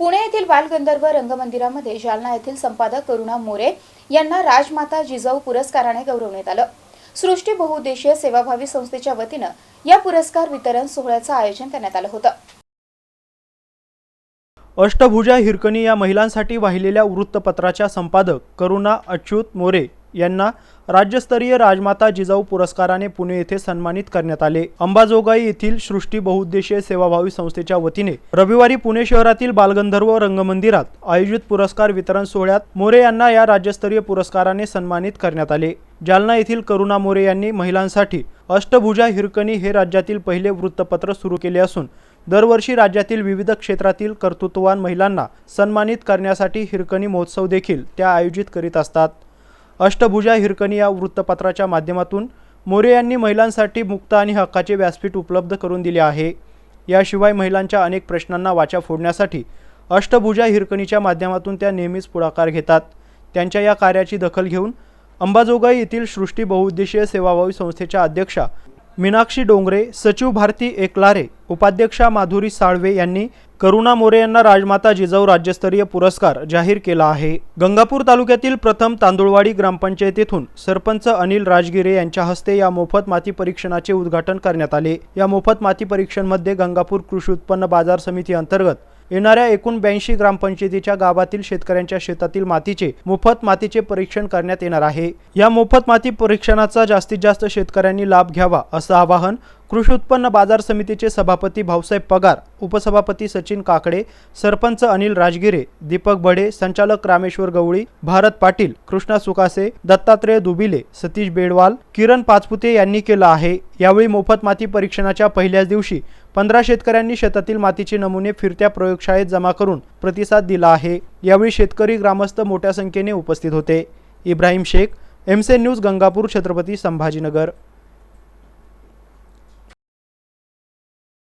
पुणे येथील बालगंधर्व रंगमंदिरामध्ये जालना येथील संपादक करुणा मोरे यांना राजमाता जिजाऊ पुरस्काराने गौरवण्यात आलं। सृष्टी बहुउद्देशीय सेवाभावी संस्थेच्या वतीने या पुरस्कार वितरण सोहळ्याचे आयोजन करण्यात आलं होतं। अष्टभुजा हिरकणी या महिलांसाठी वाहिलेल्या वृत्तपत्राच्या संपादक करुणा अच्युत मोरे यांना राज्यस्तरीय राजमाता जिजाऊ पुरस्काराने पुणे येथे सन्मानित करण्यात आले। अंबाजोगाई येथील सृष्टी बहुउद्देशीय सेवाभावी संस्थेच्या वतीने रविवारी पुणे शहरातील बालगंधर्व रंगमंदिरात आयोजित पुरस्कार वितरण सोहळ्यात मोरे यांना या राज्यस्तरीय पुरस्काराने सन्मानित करण्यात आले। जालना येथील करुणा मोरे यांनी महिलांसाठी अष्टभुजा हिरकणी हे राज्यातील पहिले वृत्तपत्र सुरू केले असून दरवर्षी राज्यातील विविध क्षेत्रातील कर्तृत्ववान महिलांना सन्मानित करण्यासाठी हिरकणी महोत्सव देखील त्या आयोजित करीत असतात। अष्टभुजा हिरकणी या वृत्तपत्राच्या माध्यमातून मोरे यांनी महिलांसाठी मुक्त आणि हक्काचे व्यासपीठ उपलब्ध करून दिले आहे। याशिवाय महिलांच्या अनेक प्रश्नांना वाचा फोडण्यासाठी अष्टभुजा हिरकणीच्या माध्यमातून त्या नेहमीच पुढाकार घेतात। त्यांच्या या कार्याची दखल घेऊन अंबाजोगाई येथील सृष्टी बहुउद्देशीय सेवाभावी संस्थेच्या अध्यक्षा मीनाक्षी डोंगरे, सचिव भारती एकलारे, उपाध्यक्षा माधुरी साळवे यांनी करुणा मोरे यांना राजमाता जिजाऊ राज्यस्तरीय पुरस्कार जाहीर केला आहे। गंगापूर तालुक्यातील प्रथम तांदुळवाडी ग्रामपंचायतीतून सरपंच अनिल राजगिरे यांच्या हस्ते या मोफत माती परीक्षणाचे उद्घाटन करण्यात आले। या मोफत माती परीक्षणमध्ये गंगापूर कृषी उत्पन्न बाजार समिती अंतर्गत येणाऱ्या एकूण 82 ग्रामपंचायतीच्या गावातील शेतकऱ्यांच्या शेतातील मातीचे मोफत मातीचे परीक्षण करण्यात येणार आहे। या मोफत माती परीक्षणाचा जास्तीत जास्त शेतकऱ्यांनी लाभ घ्यावा असं आवाहन कृषी उत्पन्न बाजार समितीचे सभापती भाऊसाहेब पगार, उपसभापती सचिन काकडे, सरपंच अनिल राजगिरे, दीपक बडे, संचालक रामेश्वर गवळी, भारत पाटील, कृष्णा सुकासे, दत्तात्रय दुबिले, सतीश बेडवाल, किरण पाचपुते यांनी केलं आहे। यावेळी मोफत माती परीक्षणाच्या पहिल्याच दिवशी 15 शेतकऱ्यांनी शेतातील मातीचे नमुने फिरत्या प्रयोगशाळेत जमा करून प्रतिसाद दिला आहे। यावेळी शेतकरी ग्रामस्थ मोठ्या संख्येने उपस्थित होते। Ibrahim Shaikh, MC news, Gangapur, Chhatrapati Sambhajinagar.